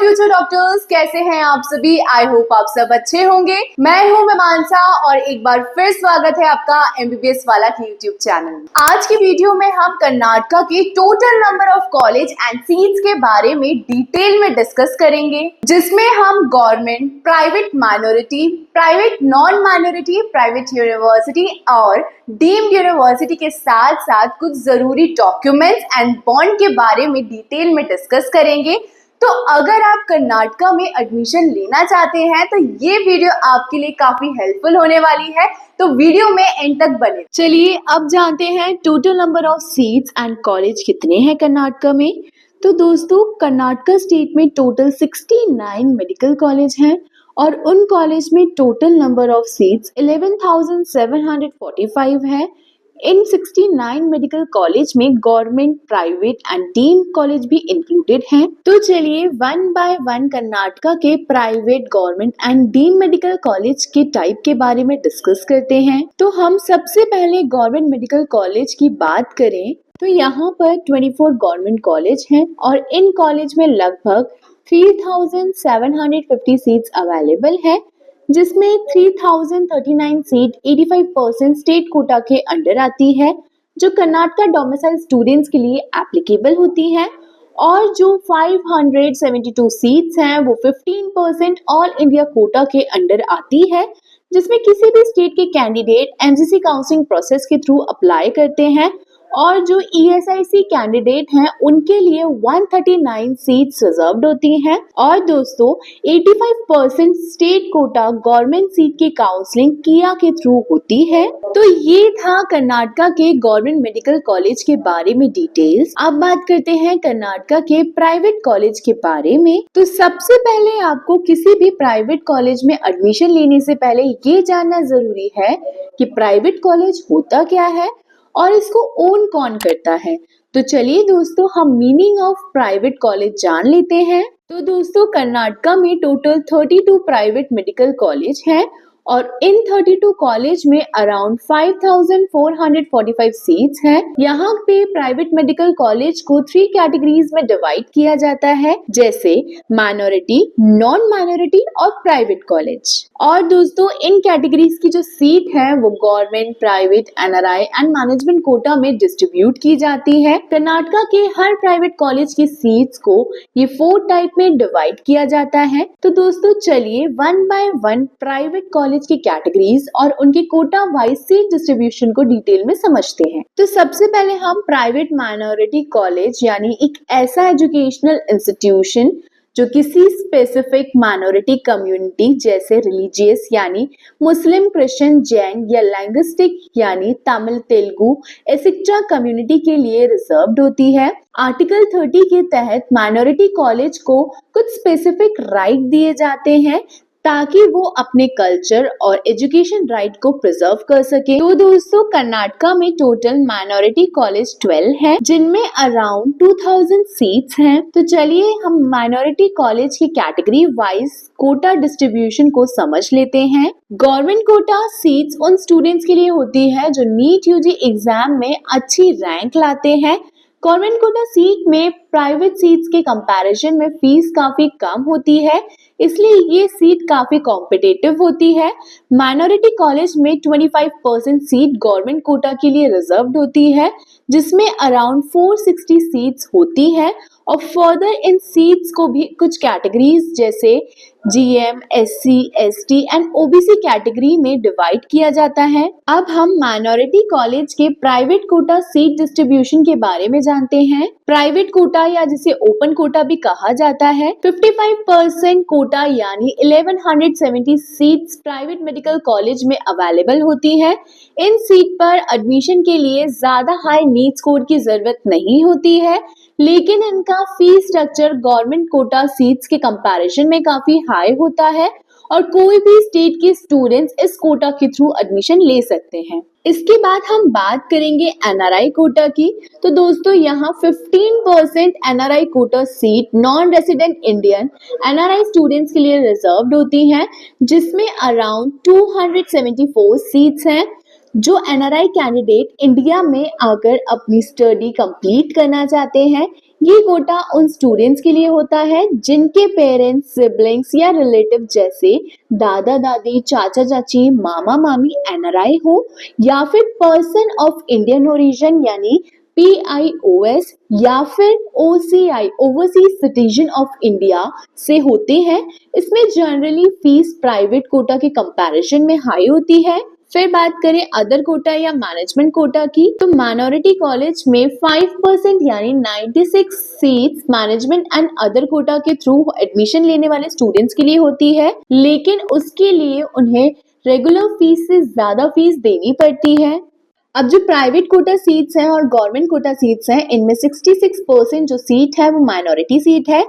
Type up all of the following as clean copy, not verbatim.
Future doctors, कैसे हैं आप सभी। आई होप आप सब अच्छे होंगे। मैं हूं मीमांसा और एक बार फिर स्वागत है आपका एमबीबीएस वाला की यूट्यूब चैनल। आज की वीडियो में हम कर्नाटका के total number of college and seats के बारे में डिटेल में डिस्कस करेंगे, जिसमें हम government, private minority, private non minority, private university और डीम्ड यूनिवर्सिटी के साथ साथ कुछ जरूरी डॉक्यूमेंट्स एंड बॉन्ड के बारे में डिटेल में डिस्कस करेंगे। तो अगर आप कर्नाटका में एडमिशन लेना चाहते हैं तो ये वीडियो आपके लिए काफी हेल्पफुल होने वाली है, तो वीडियो में एंड तक बने। चलिए अब जानते हैं total number of seats and college कितने हैं कर्नाटका में। तो दोस्तों, कर्नाटका स्टेट में टोटल 69 मेडिकल कॉलेज हैं और उन कॉलेज में टोटल नंबर ऑफ सीट्स 11,745 है। इन 69 मेडिकल कॉलेज में government, private and deemed college भी इंक्लूडेड हैं। तो चलिए वन बाय वन कर्नाटका के private, government and deemed medical college के टाइप के बारे में डिस्कस करते हैं। तो हम सबसे पहले गवर्नमेंट मेडिकल कॉलेज की बात करें तो यहाँ पर 24 गवर्नमेंट कॉलेज हैं और इन कॉलेज में लगभग 3,750 सीट्स अवेलेबल है, जिसमें 3,039 सीट 85% स्टेट कोटा के अंडर आती है, जो कर्नाटका डोमिसाइल स्टूडेंट्स के लिए एप्लीकेबल होती है। और जो 572 सीट्स हैं वो 15% ऑल इंडिया कोटा के अंडर आती है, जिसमें किसी भी स्टेट के कैंडिडेट एमसीसी काउंसलिंग प्रोसेस के थ्रू अप्लाई करते हैं और जो ईएसआईसी कैंडिडेट हैं उनके लिए 139 सीट्स रिजर्व्ड होती हैं। और दोस्तों, 85% स्टेट कोटा गवर्नमेंट सीट की काउंसलिंग किया के थ्रू होती है। तो ये था कर्नाटका के गवर्नमेंट मेडिकल कॉलेज के बारे में डिटेल्स। अब बात करते हैं कर्नाटका के प्राइवेट कॉलेज के बारे में। तो सबसे पहले आपको किसी भी प्राइवेट कॉलेज में एडमिशन लेने से पहले ये जानना जरूरी है कि प्राइवेट कॉलेज होता क्या है और इसको ओन कौन करता है। तो चलिए दोस्तों, हम मीनिंग ऑफ प्राइवेट कॉलेज जान लेते हैं। तो दोस्तों, कर्नाटका में टोटल 32 प्राइवेट मेडिकल कॉलेज हैं और इन 32 कॉलेज में अराउंड 5,445 सीट्स हैं। यहाँ पे प्राइवेट मेडिकल कॉलेज को 3 कैटेगरीज में डिवाइड किया जाता है, जैसे माइनॉरिटी, नॉन माइनॉरिटी और प्राइवेट कॉलेज। और दोस्तों, इन कैटेगरीज की जो सीट है वो government, private, NRI and management quota में डिस्ट्रीब्यूट की जाती है। कर्नाटका के हर प्राइवेट कॉलेज की सीट्स को ये 4 टाइप में डिवाइड किया जाता है। तो दोस्तों चलिए one by one private college की कैटेगरीज और उनके कोटा वाइज सीट डिस्ट्रीब्यूशन को डिटेल में समझते हैं। तो सबसे पहले हम प्राइवेट माइनॉरिटी कॉलेज यानी एक ऐसा एजुकेशनल इंस्टीट्यूशन जो किसी स्पेसिफिक माइनॉरिटी कम्युनिटी जैसे रिलीजियस यानी मुस्लिम, क्रिश्चियन, जैन या लैंग्विस्टिक यानी तमिल, तेलुगु एक्सेट्रा कम्युनिटी के लिए रिजर्व्ड होती है। आर्टिकल 30 के तहत माइनॉरिटी कॉलेज को कुछ स्पेसिफिक राइट दिए जाते हैं ताकि वो अपने कल्चर और एजुकेशन राइट को प्रिजर्व कर सके। तो दोस्तों, कर्नाटका में टोटल माइनॉरिटी कॉलेज 12 है, जिनमें अराउंड 2000 सीट्स हैं। तो चलिए हम माइनॉरिटी कॉलेज की कैटेगरी वाइज कोटा डिस्ट्रीब्यूशन को समझ लेते हैं। गवर्नमेंट कोटा सीट्स उन स्टूडेंट्स के लिए होती है जो नीट यूजी एग्जाम में अच्छी रैंक लाते हैं। गवर्नमेंट कोटा सीट में प्राइवेट सीट्स के कंपैरिजन में फीस काफी कम होती है, इसलिए ये सीट काफी कॉम्पिटिटिव होती है। माइनॉरिटी कॉलेज में 25% सीट गवर्नमेंट कोटा के लिए रिजर्व्ड होती है, जिसमें अराउंड 460 सीट्स होती है। और फर्दर इन सीट्स को भी कुछ कैटेगरीज जैसे GM, SC, ST and OBC category में डिवाइड किया जाता है। अब हम माइनॉरिटी कॉलेज के प्राइवेट कोटा सीट डिस्ट्रीब्यूशन के बारे में जानते हैं। प्राइवेट कोटा या जिसे ओपन कोटा भी कहा जाता है, 55% कोटा यानी 1170 सीट्स प्राइवेट मेडिकल कॉलेज में अवेलेबल होती है। इन सीट पर एडमिशन के लिए ज्यादा हाई नीट स्कोर की जरूरत नहीं होती है, लेकिन इनका fees structure government Kota seats के कंपैरिजन में काफी हाई होता है और कोई भी स्टेट के स्टूडेंट्स इस कोटा के थ्रू एडमिशन ले सकते हैं। इसके बाद हम बात करेंगे एनआरआई कोटा की। तो दोस्तों, यहाँ 15% NRI quota seat non resident Indian NRI students के लिए रिजर्व्ड होती हैं, जिसमें अराउंड 274 सीट्स हैं। जो एनआरआई कैंडिडेट इंडिया में आकर अपनी स्टडी कंप्लीट करना चाहते हैं ये कोटा उन स्टूडेंट्स के लिए होता है जिनके पेरेंट्स, सिबलिंग्स या रिलेटिव जैसे दादा दादी, चाचा चाची, मामा मामी एनआरआई हो या फिर पर्सन ऑफ इंडियन ओरिजिन यानी PIOS या फिर OCI overseas citizen of India से होते हैं। इसमें जनरली फीस प्राइवेट कोटा के कंपैरिजन में हाई होती है। फिर बात करें अदर कोटा या मैनेजमेंट कोटा की, तो माइनॉरिटी कॉलेज में 5% यानी 96 seats management and other quota के थ्रू एडमिशन लेने वाले स्टूडेंट्स के लिए होती है, लेकिन उसके लिए उन्हें रेगुलर फीस से ज्यादा फीस देनी पड़ती है। अब जो प्राइवेट कोटा सीट्स हैं और गवर्नमेंट कोटा सीट्स हैं, इनमें 66% जो सीट है वो माइनॉरिटी सीट है,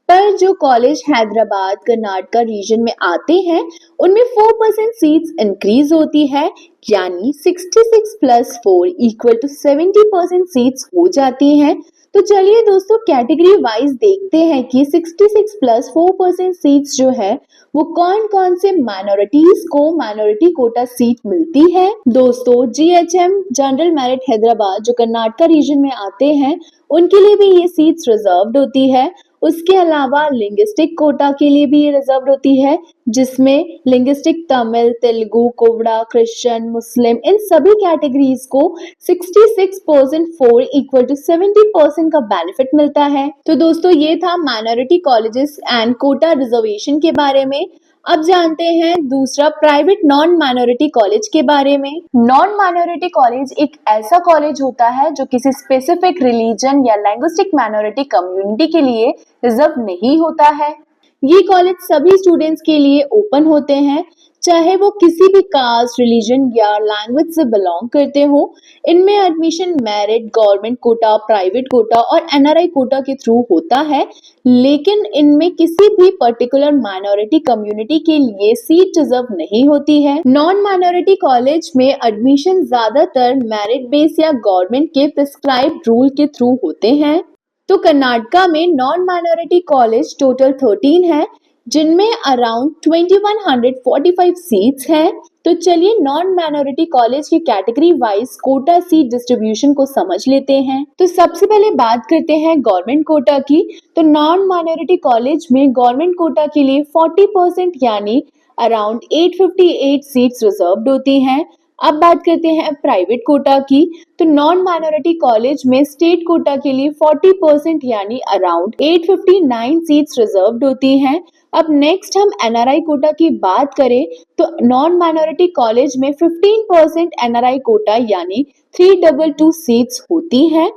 पर जो कॉलेज हैदराबाद कर्नाटका रीजन में आते हैं उनमें 4% सीट्स इंक्रीज होती है, यानी 66 प्लस 4 इक्वल टू 70% सीट्स हो जाती हैं। तो चलिए दोस्तों कैटेगरी वाइज देखते हैं कि 66 प्लस 4% सीट्स जो है वो कौन कौन से माइनॉरिटीज को माइनॉरिटी कोटा सीट मिलती है। दोस्तों GHM जनरल मेरिट हैदराबाद जो कर्नाटका रीजन में आते हैं उनके लिए भी ये सीट्स रिजर्व्ड होती है। उसके अलावा लिंग्विस्टिक कोटा के लिए भी ये रिजर्व होती है, जिसमें लिंग्विस्टिक तमिल, तेलुगु, कोवड़ा, क्रिश्चियन, मुस्लिम इन सभी कैटेगरीज को 66% 4 इक्वल टू 70% का बेनिफिट मिलता है। तो दोस्तों ये था minority colleges and quota reservation के बारे में। अब जानते हैं दूसरा प्राइवेट नॉन माइनॉरिटी कॉलेज के बारे में। नॉन माइनॉरिटी कॉलेज एक ऐसा कॉलेज होता है जो किसी स्पेसिफिक रिलीजन या लैंग्विस्टिक माइनॉरिटी कम्युनिटी के लिए रिजर्व नहीं होता है। ये कॉलेज सभी स्टूडेंट्स के लिए ओपन होते हैं, चाहे वो किसी भी कास्ट, रिलीजन या लैंग्वेज से बिलोंग करते हो। इनमें admission merit, government quota, private quota और NRI कोटा के थ्रू होता है, लेकिन इनमें किसी भी पर्टिकुलर माइनॉरिटी कम्युनिटी के लिए सीट रिजर्व नहीं होती है। नॉन माइनॉरिटी कॉलेज में एडमिशन ज्यादातर मेरिट बेस या गवर्नमेंट के प्रिस्क्राइब्ड रूल के थ्रू होते हैं। तो कर्नाटका में नॉन माइनॉरिटी कॉलेज टोटल 13 है, जिनमें अराउंड 2145 सीट्स हैं। तो चलिए नॉन माइनॉरिटी कॉलेज की category wise quota seat distribution को समझ लेते हैं। तो सबसे पहले बात करते हैं गवर्नमेंट कोटा की। तो नॉन माइनॉरिटी कॉलेज में गवर्नमेंट कोटा के लिए 40% यानी अराउंड 858 सीट्स रिजर्व्ड होती हैं। अब बात करते हैं प्राइवेट कोटा की। तो नॉन माइनॉरिटी कॉलेज में स्टेट कोटा के लिए 40% यानी अराउंड 859 सीट्स रिजर्व्ड होती हैं। अब नेक्स्ट हम NRI कोटा की बात करें तो नॉन माइनॉरिटी कॉलेज में 15% NRI कोटा यानी 322 सीट्स होती हैं।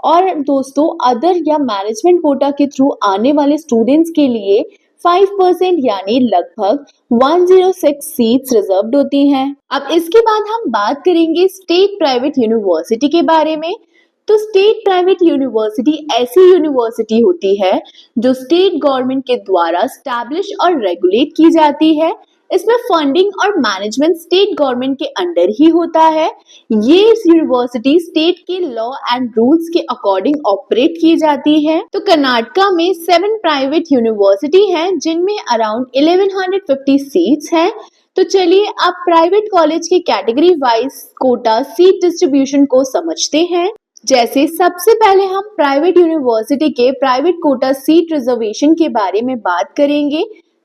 और दोस्तों अदर या मैनेजमेंट कोटा के थ्रू आने वाले स्टूडेंट्स के लिए 5% यानी लगभग 106 सीट्स रिजर्व्ड होती हैं। अब इसके बाद हम बात करेंगे स्टेट प्राइवेट यूनिवर्सिटी के बारे में। तो स्टेट प्राइवेट यूनिवर्सिटी ऐसी यूनिवर्सिटी होती है जो स्टेट गवर्नमेंट के द्वारा स्टैब्लिश और रेगुलेट की जाती है। इसमें फंडिंग और मैनेजमेंट स्टेट गवर्नमेंट के अंडर ही होता है। ये यूनिवर्सिटी स्टेट के लॉ एंड रूल्स के अकॉर्डिंग ऑपरेट की जाती है। तो कर्नाटका में 7 प्राइवेट यूनिवर्सिटी हैं, जिनमें अराउंड 1150 सीट्स हैं। तो चलिए अब प्राइवेट कॉलेज की category wise quota seat distribution को समझते हैं। जैसे सबसे पहले हम प्राइवेट यूनिवर्सिटी के प्राइवेट कोटा सीट रिजर्वेशन के बारे में बात करेंगे।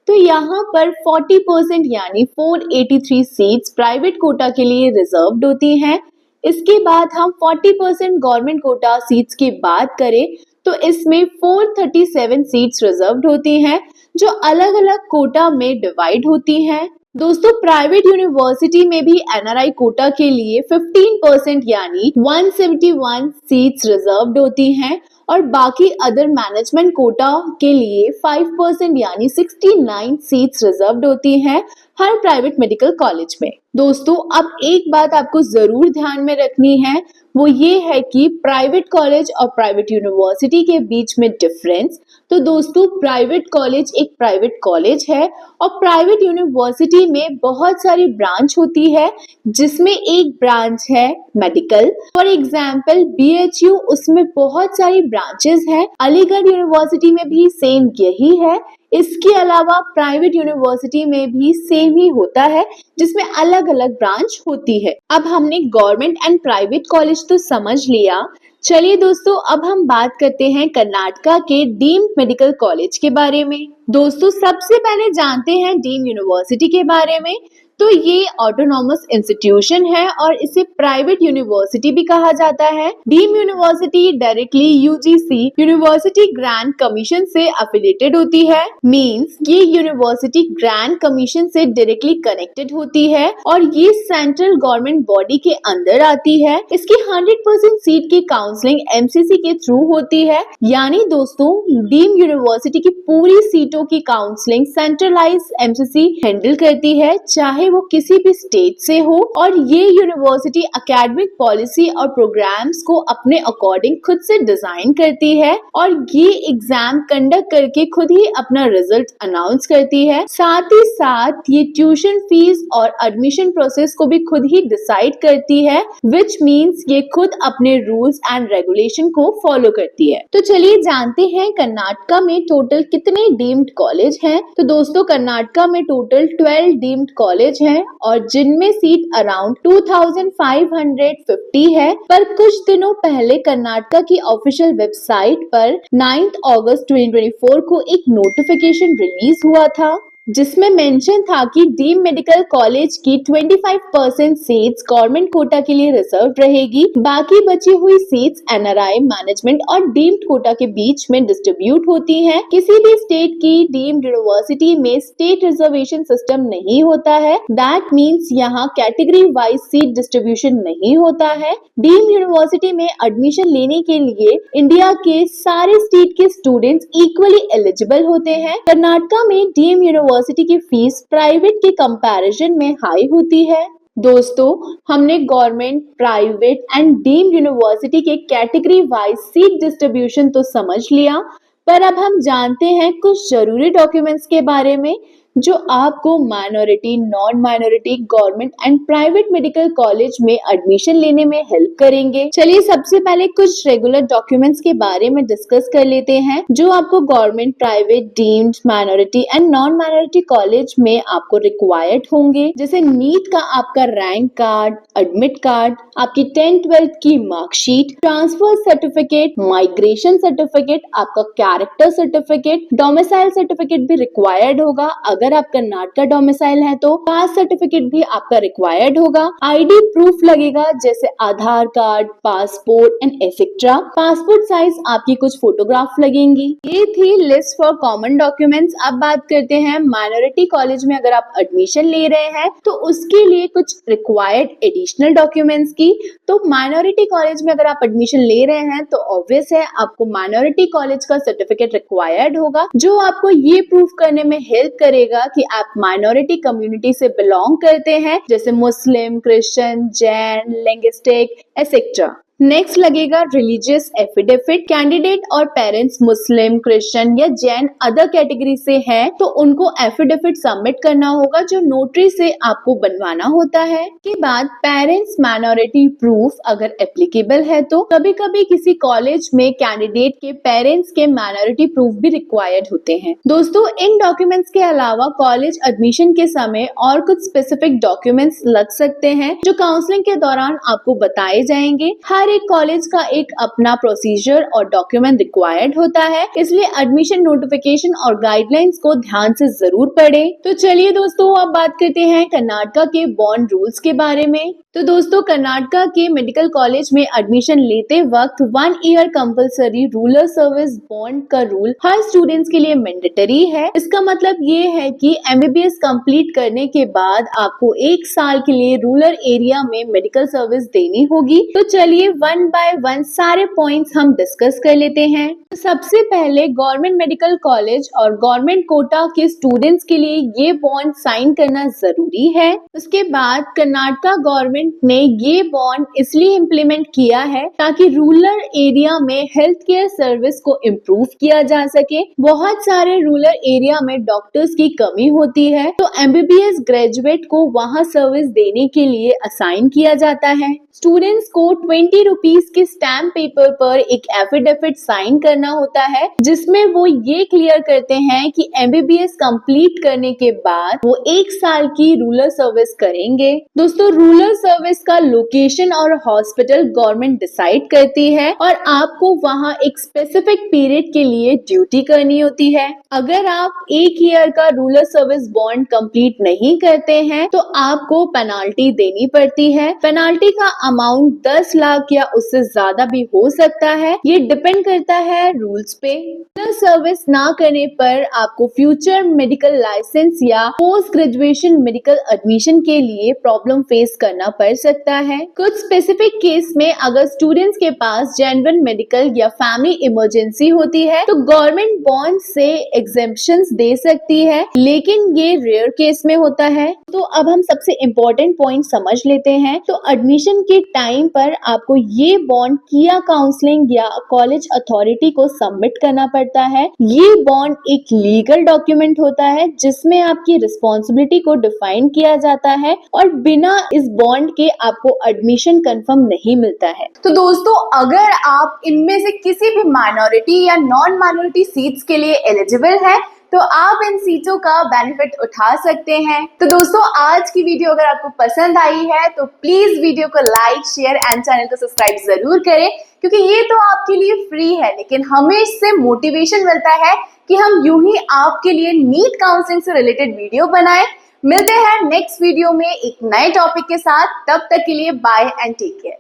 तो यहाँ पर 40% यानी 483 सीट्स प्राइवेट कोटा के लिए रिजर्व्ड होती हैं। इसके बाद हम 40% गवर्नमेंट कोटा सीट्स की बात करें तो इसमें 437 सीट्स रिजर्व्ड होती हैं, जो अलग अलग कोटा में डिवाइड होती हैं। दोस्तों प्राइवेट यूनिवर्सिटी में भी NRI कोटा के लिए 15% यानी 171 सीट्स रिजर्व्ड होती हैं और बाकी अदर मैनेजमेंट कोटा के लिए 5% यानी 69 सीट्स रिजर्व्ड होती हैं हर प्राइवेट मेडिकल कॉलेज में। दोस्तों अब एक बात आपको जरूर ध्यान में रखनी है, वो ये है कि प्राइवेट कॉलेज और प्राइवेट यूनिवर्सिटी के बीच में डिफरेंस। तो दोस्तों प्राइवेट कॉलेज एक प्राइवेट कॉलेज है और प्राइवेट यूनिवर्सिटी में बहुत सारी ब्रांच होती है, जिसमें एक ब्रांच है मेडिकल। फॉर एग्जाम्पल BHU, उसमें बहुत सारी ब्रांचेस हैं। अलीगढ़ यूनिवर्सिटी में भी सेम यही है। इसके अलावा प्राइवेट यूनिवर्सिटी में भी सेम ही होता है, जिसमें अलग अलग ब्रांच होती है। अब हमने गवर्नमेंट एंड प्राइवेट कॉलेज तो समझ लिया। चलिए दोस्तों, अब हम बात करते हैं कर्नाटका के डीम्ड मेडिकल कॉलेज के बारे में। दोस्तों, सबसे पहले जानते हैं डीम्ड यूनिवर्सिटी के बारे में। तो ये ऑटोनॉमस इंस्टीट्यूशन है और इसे प्राइवेट यूनिवर्सिटी भी कहा जाता है। Deemed university directly UGC university grant commission से एफिलिएटेड होती है। मींस ये यूनिवर्सिटी ग्रांट कमीशन से डायरेक्टली कनेक्टेड होती है और ये सेंट्रल गवर्नमेंट बॉडी के अंदर आती है। इसकी 100% सीट की काउंसलिंग एमसीसी के थ्रू होती है। यानी दोस्तों, डीम्ड यूनिवर्सिटी की पूरी सीटों की काउंसलिंग सेंट्रलाइज एमसीसी हैंडल करती है, चाहे वो किसी भी स्टेट से हो। और ये यूनिवर्सिटी एकेडमिक पॉलिसी और प्रोग्राम्स को अपने अकॉर्डिंग खुद से डिजाइन करती है और ये एग्जाम कंडक्ट करके खुद ही अपना रिजल्ट अनाउंस करती है। साथ ही साथ ये ट्यूशन फीस और एडमिशन प्रोसेस को भी खुद ही डिसाइड करती है, विच मीन्स ये खुद अपने रूल्स एंड रेगुलेशन को फॉलो करती है। तो चलिए जानते हैं कर्नाटका में टोटल कितने डीम्ड कॉलेज हैं। तो दोस्तों, कर्नाटका में टोटल 12 डीम्ड कॉलेज हैं और जिनमें सीट अराउंड 2550 है। पर कुछ दिनों पहले कर्नाटका की ऑफिशियल वेबसाइट पर 9 अगस्त 2024 को एक नोटिफिकेशन रिलीज हुआ था, जिसमें मेंशन था कि डीम्ड मेडिकल कॉलेज की 25% सीट्स गवर्नमेंट कोटा के लिए रिजर्व रहेगी। बाकी बची हुई सीट्स एनआरआई, मैनेजमेंट और डीम्ड कोटा के बीच में डिस्ट्रीब्यूट होती हैं। किसी भी स्टेट की डीम्ड यूनिवर्सिटी में स्टेट रिजर्वेशन सिस्टम नहीं होता है। दैट मीन्स यहाँ कैटेगरी वाइज सीट डिस्ट्रीब्यूशन नहीं होता है। डीम्ड यूनिवर्सिटी में एडमिशन लेने के लिए इंडिया के सारे स्टेट के स्टूडेंट्स इक्वली एलिजिबल होते हैं। कर्नाटका में डीम्ड यूनिवर्सिटी की फीस प्राइवेट के कंपैरिजन में हाई होती है। दोस्तों, हमने government, private and deemed university के कैटेगरी वाइज सीट डिस्ट्रीब्यूशन तो समझ लिया, पर अब हम जानते हैं कुछ जरूरी डॉक्यूमेंट्स के बारे में जो आपको minority, non minority, government and private medical college में एडमिशन लेने में हेल्प करेंगे। चलिए सबसे पहले कुछ रेगुलर डॉक्यूमेंट्स के बारे में डिस्कस कर लेते हैं जो आपको government, private, deemed, minority and non minority college में आपको रिक्वायर्ड होंगे। जैसे नीट का आपका रैंक कार्ड, एडमिट कार्ड, आपकी 10th-12th की marksheet, transfer certificate, migration certificate, आपका कैरेक्टर सर्टिफिकेट, डोमिसाइल सर्टिफिकेट भी रिक्वायर्ड होगा। अगर आप कर्नाटका डोमिसाइल है तो कास्ट सर्टिफिकेट भी आपका रिक्वायर्ड होगा। आईडी प्रूफ लगेगा, जैसे Aadhaar card, passport and etcetera. Passport size आपकी कुछ फोटोग्राफ लगेंगी। ये थी लिस्ट फॉर कॉमन डॉक्यूमेंट्स। अब बात करते हैं माइनॉरिटी कॉलेज में अगर आप एडमिशन ले रहे हैं तो उसके लिए कुछ रिक्वायर्ड एडिशनल डॉक्यूमेंट्स की। तो माइनॉरिटी कॉलेज में अगर आप एडमिशन ले रहे हैं तो ऑब्वियस है आपको माइनॉरिटी कॉलेज का सर्टिफिकेट रिक्वायर्ड होगा, जो आपको ये प्रूफ करने में हेल्प करेगा कि आप माइनॉरिटी कम्युनिटी से बिलोंग करते हैं, जैसे Muslim, Christian, Jain, linguistic etcetera. Next लगेगा रिलीजियस एफिडेविट। कैंडिडेट और पेरेंट्स मुस्लिम, क्रिश्चियन या जैन अदर कैटेगरी से हैं तो उनको एफिडेविट सबमिट करना होगा, जो नोटरी से आपको बनवाना होता है। के बाद पेरेंट्स माइनॉरिटी प्रूफ अगर एप्लीकेबल है तो कभी कभी किसी कॉलेज में कैंडिडेट के पेरेंट्स के माइनॉरिटी प्रूफ भी रिक्वायर्ड होते हैं। दोस्तों, इन डॉक्यूमेंट्स के अलावा कॉलेज एडमिशन के समय और कुछ स्पेसिफिक डॉक्यूमेंट्स लग सकते हैं जो काउंसलिंग के दौरान आपको बताए जाएंगे। हर एक कॉलेज का एक अपना प्रोसीजर और डॉक्यूमेंट रिक्वायर्ड होता है, इसलिए एडमिशन नोटिफिकेशन और गाइडलाइंस को ध्यान से जरूर पढ़ें। तो चलिए दोस्तों, अब बात करते हैं कर्नाटका के बॉन्ड रूल्स के बारे में। तो दोस्तों, कर्नाटका के मेडिकल कॉलेज में एडमिशन लेते वक्त 1 year compulsory rural service bond का रूल हर स्टूडेंट्स के लिए मैंडेटरी है। इसका मतलब ये है कि एमबीबीएस कंप्लीट करने के बाद आपको 1 साल के लिए रूरल एरिया में मेडिकल सर्विस देनी होगी। तो चलिए 1 बाय 1 सारे पॉइंट्स हम डिस्कस कर लेते हैं। तो सबसे पहले गवर्नमेंट मेडिकल कॉलेज और गवर्नमेंट कोटा के स्टूडेंट्स के लिए ये बॉन्ड साइन करना जरूरी है। उसके बाद कर्नाटका गवर्नमेंट ने ये बॉन्ड इसलिए इम्प्लीमेंट किया है ताकि रूरल एरिया में हेल्थ केयर सर्विस को इम्प्रूव किया जा सके। बहुत सारे रूरल एरिया में डॉक्टर्स की कमी होती है, तो एमबीबीएस ग्रेजुएट को वहां सर्विस देने के लिए असाइन किया जाता है। स्टूडेंट्स को 20 रुपीज के स्टैम्प पेपर पर एक एफिडेविट साइन करना होता है, जिसमें वो ये क्लियर करते हैं कि एमबीबीएस कंप्लीट करने के बाद वो 1 साल की रूरल सर्विस करेंगे। दोस्तों, रूरल सर्विस का लोकेशन और हॉस्पिटल गवर्नमेंट डिसाइड करती है और आपको वहाँ एक स्पेसिफिक पीरियड के लिए ड्यूटी करनी होती है। अगर आप 1 ईयर का रूरल सर्विस बॉन्ड कंप्लीट नहीं करते हैं तो आपको पेनाल्टी देनी पड़ती है। पेनाल्टी का अमाउंट 10 लाख या उससे ज्यादा भी हो सकता है, ये डिपेंड करता है रूल्स पे। रूरल सर्विस ना करने पर आपको फ्यूचर मेडिकल लाइसेंस या पोस्ट ग्रेजुएशन मेडिकल एडमिशन के लिए प्रॉब्लम फेस करना पड़ सकता है। कुछ स्पेसिफिक केस में अगर स्टूडेंट्स के पास जेन्युइन मेडिकल या फैमिली इमरजेंसी होती है तो गवर्नमेंट बॉन्ड से एग्जेम्पशंस दे सकती है, लेकिन ये रेयर केस में होता है। तो अब हम सबसे इम्पोर्टेंट पॉइंट समझ लेते हैं। तो एडमिशन के टाइम पर आपको ये बॉन्ड किया काउंसलिंग या कॉलेज अथॉरिटी को सबमिट करना पड़ता है। ये बॉन्ड एक लीगल डॉक्यूमेंट होता है जिसमें आपकी रिस्पॉन्सिबिलिटी को डिफाइन किया जाता है और बिना इस बॉन्ड के आपको एडमिशन कंफर्म नहीं मिलता है। तो दोस्तों, अगर आप इनमें से किसी भी माइनॉरिटी या नॉन माइनॉरिटी सीट्स के लिए एलिजिबल है तो आप इन सीटों का बेनिफिट उठा सकते हैं। तो दोस्तों, आज की वीडियो अगर आपको पसंद आई है तो प्लीज वीडियो को लाइक, शेयर एंड चैनल को सब्सक्राइब जरूर करें, क्योंकि ये तो आपके लिए फ्री है, लेकिन हमें इससे मोटिवेशन मिलता है कि हम यूं ही आपके लिए नीट काउंसलिंग से रिलेटेड वीडियो बनाएं। मिलते हैं नेक्स्ट वीडियो में एक नए टॉपिक के साथ। तब तक के लिए बाय एंड टेक केयर।